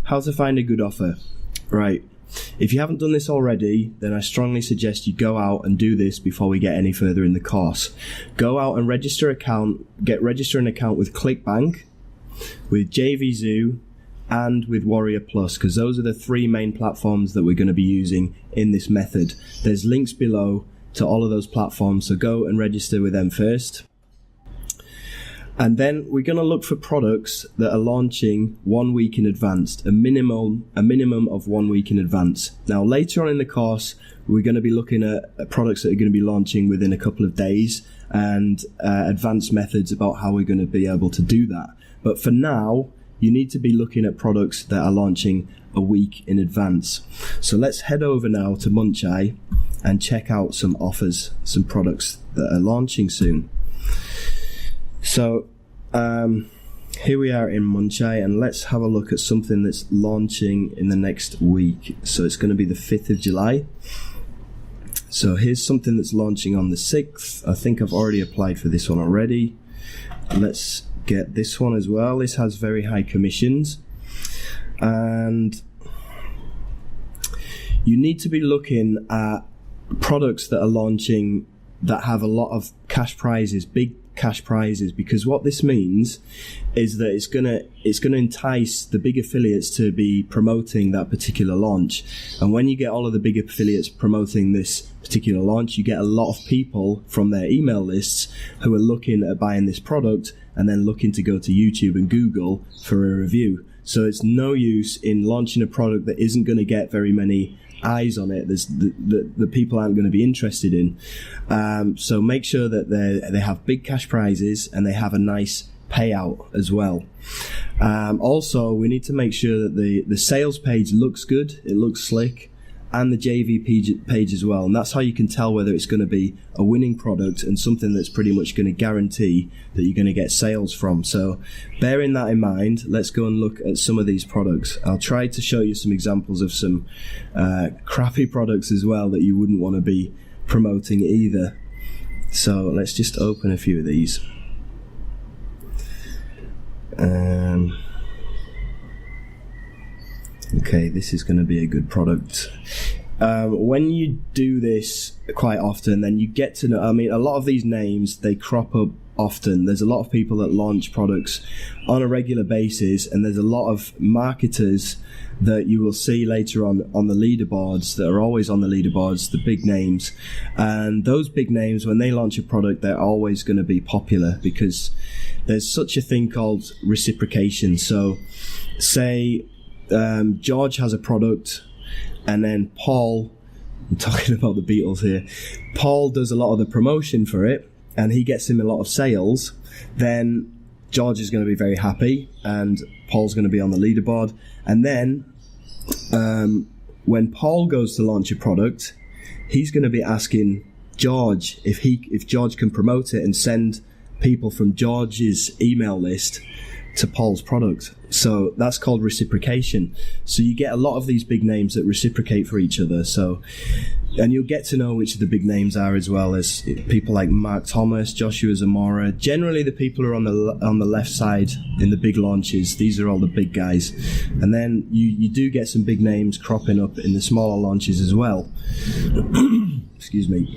how to find a good offer. Right. If you haven't done this already, then I strongly suggest you go out and do this before we get any further in the course. Go out and register an account with ClickBank, with JVZoo, and with Warrior Plus, because those are the three main platforms that we're going to be using in this method. There's links below to all of those platforms, so go and register with them first. And then we're going to look for products that are launching 1 week in advance, a minimum of 1 week in advance. Now, later on in the course, we're going to be looking at products that are going to be launching within a couple of days and advanced methods about how we're going to be able to do that. But for now, you need to be looking at products that are launching a week in advance. So let's head over now to Muncheye and check out some offers, some products that are launching soon. So here we are in Muncheye, and let's have a look at something that's launching in the next week. So it's going to be the 5th of July. So here's something that's launching on the 6th. I think I've already applied for this one already. Let's get this one as well. This has very high commissions, and you need to be looking at products that are launching that have a lot of cash prizes, big cash prizes, because what this means is that it's gonna entice the big affiliates to be promoting that particular launch. And when you get all of the big affiliates promoting this particular launch, you get a lot of people from their email lists who are looking at buying this product and then looking to go to YouTube and Google for a review. So it's no use in launching a product that isn't going to get very many eyes on it. There's the people aren't going to be interested in. So make sure that they have big cash prizes and they have a nice payout as well. Also, we need to make sure that the sales page looks good, it looks slick, and the JV page as well. And that's how you can tell whether it's going to be a winning product and something that's pretty much going to guarantee that you're going to get sales from. So bearing that in mind, let's go and look at some of these products. I'll try to show you some examples of some crappy products as well that you wouldn't want to be promoting either. So let's just open a few of these. Okay, this is going to be a good product. When you do this quite often, then you get to know, I mean, a lot of these names, they crop up often. There's a lot of people that launch products on a regular basis, and there's a lot of marketers that you will see later on the leaderboards, that are always on the leaderboards, the big names. And those big names, when they launch a product, they're always going to be popular because there's such a thing called reciprocation. So say George has a product, and then Paul, I'm talking about the Beatles here, Paul does a lot of the promotion for it, and he gets him a lot of sales, then George is going to be very happy, and Paul's going to be on the leaderboard. And then when Paul goes to launch a product, he's going to be asking George if George can promote it and send people from George's email list to Paul's product. So that's called reciprocation. So you get a lot of these big names that reciprocate for each other. So, and you'll get to know which of the big names are, as well as people like Mark Thomas, Joshua Zamora. Generally, the people who are on the left side in the big launches, these are all the big guys. And then you do get some big names cropping up in the smaller launches as well. Excuse me.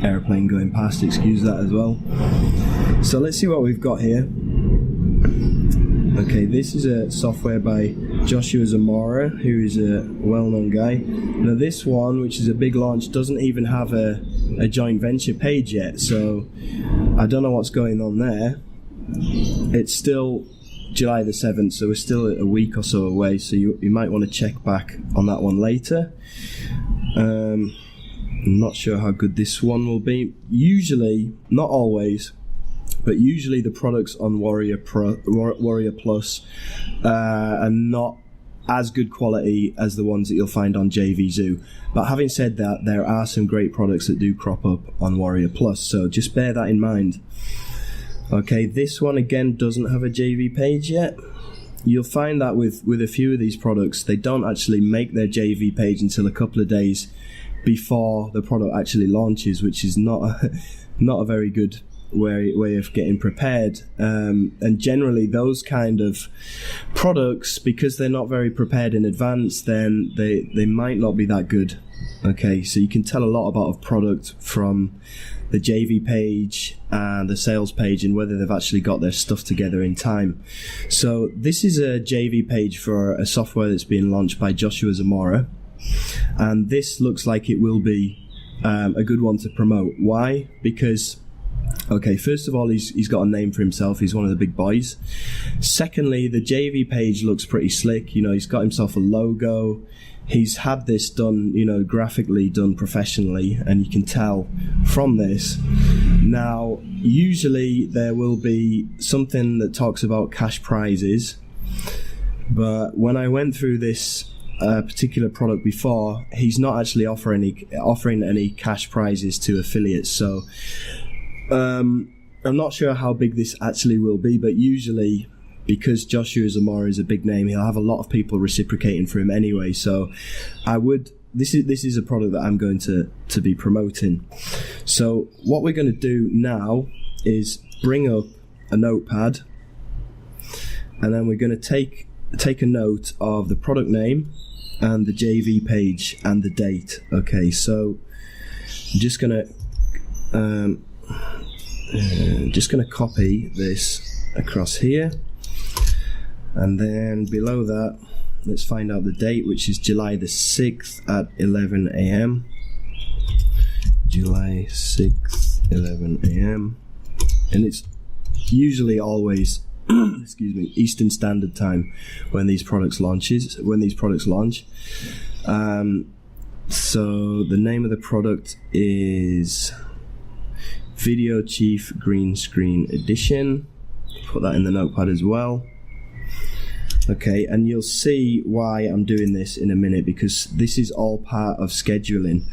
Airplane going past, excuse that as well. So let's see what we've got here. Okay, this is a software by Joshua Zamora, who is a well-known guy. Now this one, which is a big launch, doesn't even have a joint venture page yet, so I don't know what's going on there. It's still July the 7th, so we're still a week or so away, so you might want to check back on that one later. I'm not sure how good this one will be. Usually, not always, but usually the products on Warrior Plus are not as good quality as the ones that you'll find on JVZoo. But having said that, there are some great products that do crop up on Warrior Plus, so just bear that in mind. Okay, this one again doesn't have a JV page yet. You'll find that with a few of these products, they don't actually make their JV page until a couple of days before the product actually launches, which is not a very good way of getting prepared. And generally those kind of products, because they're not very prepared in advance, then they might not be that good. Okay, so you can tell a lot about a product from the JV page and the sales page and whether they've actually got their stuff together in time. So this is a JV page for a software that's being launched by Joshua Zamora, and this looks like it will be a good one to promote. Why? Because, okay, first of all, he's got a name for himself. He's one of the big boys. Secondly, the JV page looks pretty slick. You know, he's got himself a logo. He's had this done, you know, graphically done professionally, and you can tell from this. Now, usually there will be something that talks about cash prizes, but when I went through this particular product before, he's not actually offering any cash prizes to affiliates. So I'm not sure how big this actually will be, but usually, because Joshua Zamora is a big name, he'll have a lot of people reciprocating for him anyway. So this is a product that I'm going to be promoting. So what we're going to do now is bring up a notepad, and then we're going to take a note of the product name and the JV page and the date. Okay, so I'm just gonna copy this across here, and then below that, let's find out the date, which is July the 6th at 11 a.m. July 6th, 11 a.m. And it's usually always excuse me, Eastern Standard Time when these products launch. So the name of the product is Video Chief Green Screen Edition. Put that in the notepad as well. Okay, and you'll see why I'm doing this in a minute, because this is all part of scheduling.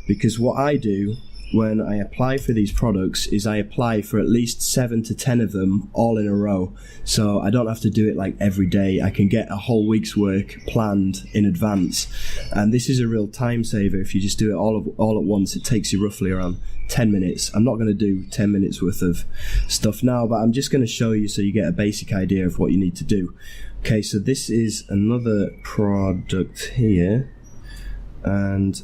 Because what I do when I apply for these products is I apply for at least 7 to 10 of them all in a row. So I don't have to do it like every day. I can get a whole week's work planned in advance. And this is a real time saver. If you just do it all at once, it takes you roughly around 10 minutes. I'm not going to do 10 minutes worth of stuff now, but I'm just going to show you so you get a basic idea of what you need to do. Okay, so this is another product here, and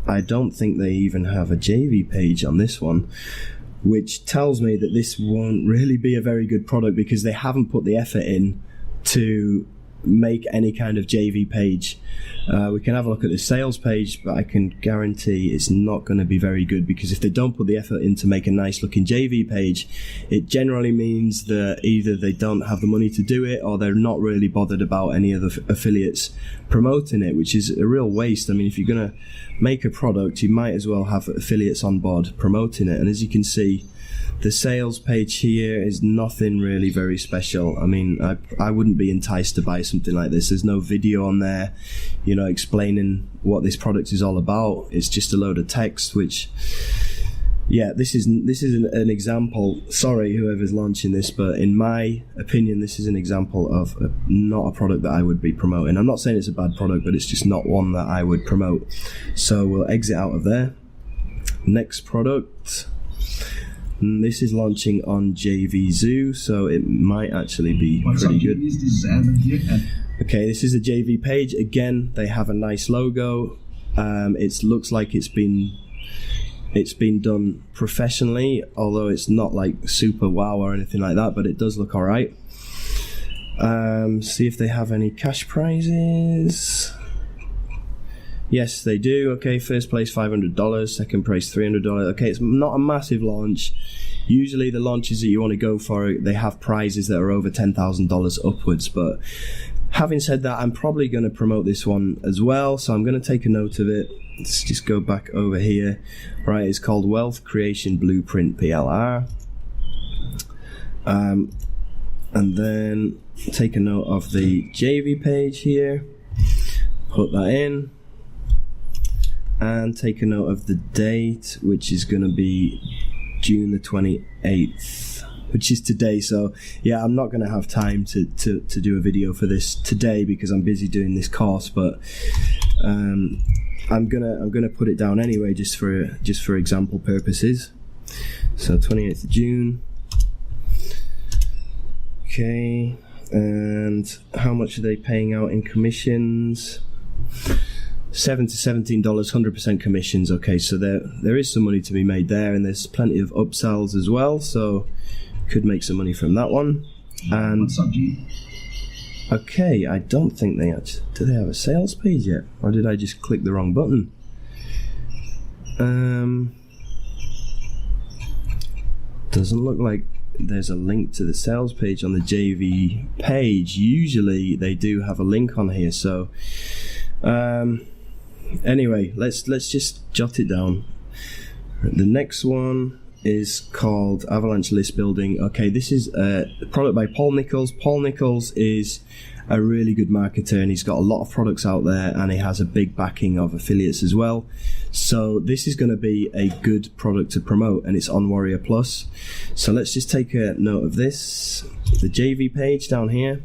I don't think they even have a JV page on this one, which tells me that this won't really be a very good product because they haven't put the effort in to make any kind of JV page. We can have a look at the sales page, but I can guarantee it's not going to be very good, because if they don't put the effort in to make a nice looking JV page, it generally means that either they don't have the money to do it, or they're not really bothered about any of the affiliates promoting it, which is a real waste. I mean, if you're going to make a product, you might as well have affiliates on board promoting it. And as you can see, the sales page here is nothing really very special. I mean, I wouldn't be enticed to buy something like this. There's no video on there, you know, explaining what this product is all about. It's just a load of text, which, yeah, this is an example. Sorry, whoever's launching this, but in my opinion, this is an example of not a product that I would be promoting. I'm not saying it's a bad product, but it's just not one that I would promote. So we'll exit out of there. Next product. And this is launching on JVZoo, so it might actually be pretty good. Okay, this is a JV page. Again, they have a nice logo. It looks like it's been done professionally, although it's not like super wow or anything like that, but it does look alright. See if they have any cash prizes. Yes, they do. Okay, first place $500, second place $300. Okay, it's not a massive launch. Usually the launches that you want to go for, they have prizes that are over $10,000 upwards. But having said that, I'm probably going to promote this one as well, so I'm going to take a note of it. Let's just go back over here. Right, it's called Wealth Creation Blueprint PLR. And then take a note of the JV page here. Put that in. And take a note of the date, which is going to be June the 28th, which is today. So yeah, I'm not going to have time to do a video for this today because I'm busy doing this course, but I'm gonna put it down anyway, just for example purposes. So 28th of June. Okay, and how much are they paying out in commissions? $7 to $17, 100% commissions. Okay, so there is some money to be made there, and there's plenty of upsells as well, so could make some money from that one. And what's up, G? Okay, I don't think they actually... Do they have a sales page yet? Or did I just click the wrong button? Doesn't look like there's a link to the sales page on the JV page. Usually they do have a link on here, so... Anyway, let's just jot it down. The next one is called Avalanche List Building. Okay, this is a product by Paul Nichols. Paul Nichols is a really good marketer, and he's got a lot of products out there, and he has a big backing of affiliates as well. So this is going to be a good product to promote, and it's on Warrior Plus. So let's just take a note of this. The JV page down here.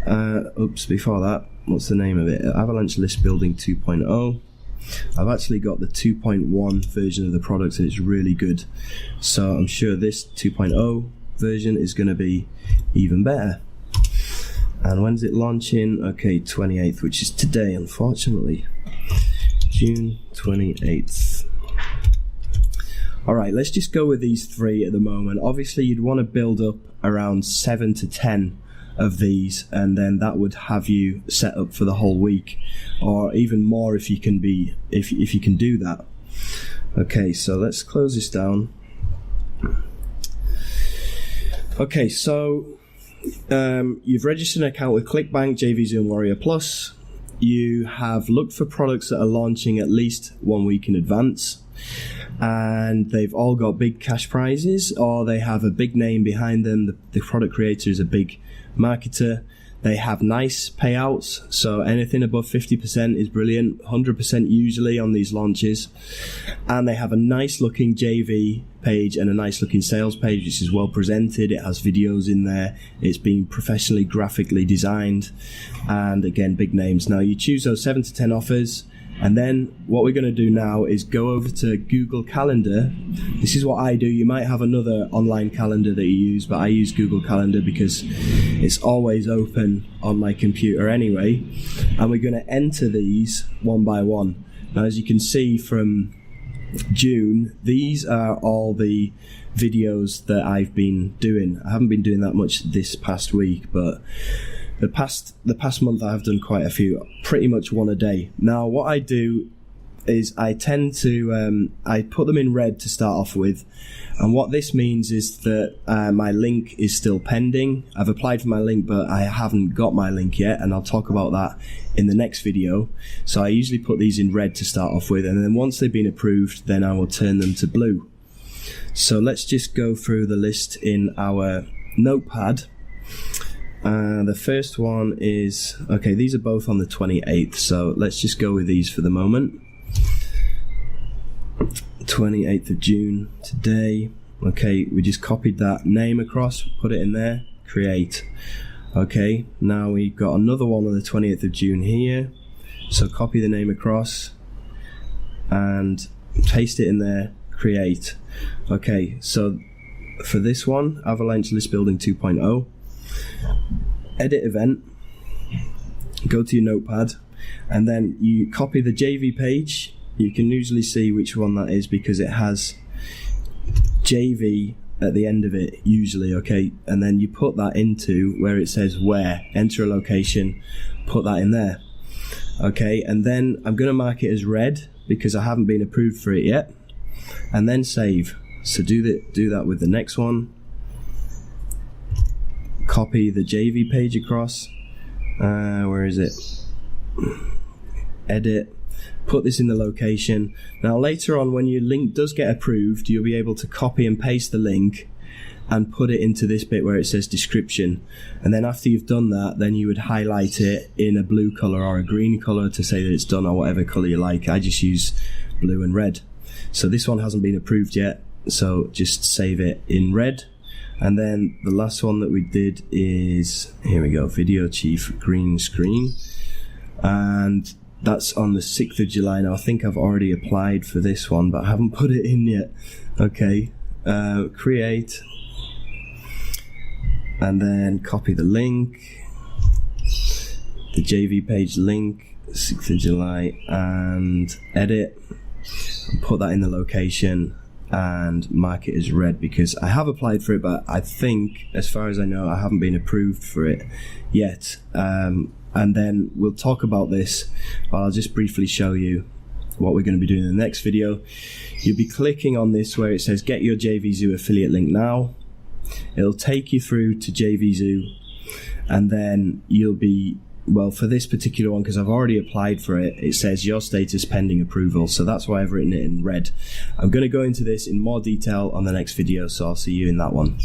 Before that, what's the name of it? Avalanche List Building 2.0. I've actually got the 2.1 version of the product, and it's really good. So I'm sure this 2.0 version is going to be even better. And when's it launching? Okay, 28th, which is today, unfortunately. June 28th. Alright, let's just go with these three at the moment. Obviously, you'd want to build up around 7 to 10 of these, and then that would have you set up for the whole week, or even more if you can if you can do that. Okay, so let's close this down. Okay, so you've registered an account with ClickBank, JVZoom, Warrior Plus. You have looked for products that are launching at least 1 week in advance, and they've all got big cash prizes, or they have a big name behind them. The product creator is a big marketer. They have nice payouts, so anything above 50% is brilliant, 100% usually on these launches. And they have a nice looking JV page and a nice looking sales page, which is well presented. It has videos in there. It's been professionally graphically designed, and again, big names. Now you choose those 7 to 10 offers, and then what we're going to do now is go over to Google Calendar. This is what I do. You might have another online calendar that you use, but I use Google Calendar because it's always open on my computer anyway. And we're going to enter these one by one. Now, as you can see from June, these are all the videos that I've been doing. I haven't been doing that much this past week, but the past month I have done quite a few, pretty much one a day. Now what I do is I tend to I put them in red to start off with, and what this means is that my link is still pending. I've applied for my link, but I haven't got my link yet, and I'll talk about that in the next video. So I usually put these in red to start off with, and then once they've been approved, then I will turn them to blue. So let's just go through the list in our notepad. The first one is, okay, these are both on the 28th, so let's just go with these for the moment. 28th of June, today. Okay, we just copied that name across, put it in there, create. Okay, now we've got another one on the 20th of June here, so copy the name across and paste it in there, create. Okay, so for this one, Avalanche List Building 2.0, edit event, go to your notepad, and then you copy the JV page. You can usually see which one that is because it has JV at the end of it usually, okay, and then you put that into where it says where, enter a location, put that in there, okay, and then I'm going to mark it as red because I haven't been approved for it yet, and then save. So do that with the next one. Copy the JV page across, where is it, edit, put this in the location. Now later on, when your link does get approved, you'll be able to copy and paste the link and put it into this bit where it says description, and then after you've done that, then you would highlight it in a blue color or a green color to say that it's done, or whatever color you like. I just use blue and red. So this one hasn't been approved yet, so just save it in red. And then the last one that we did is, here we go, Video Chief green screen, and that's on the 6th of July. Now I think I've already applied for this one, but I haven't put it in yet. Okay, create, and then copy the link, the JV page link, 6th of July, and edit, and put that in the location and mark it as read, because I have applied for it, but I think, as far as I know, I haven't been approved for it yet. And then we'll talk about this, but I'll just briefly show you what we're going to be doing in the next video. You'll be clicking on this where it says get your JVZoo affiliate link now. It'll take you through to JVZoo, and then you'll be, well, for this particular one, because I've already applied for it, it says your status pending approval, so that's why I've written it in red. I'm going to go into this in more detail on the next video, so I'll see you in that one.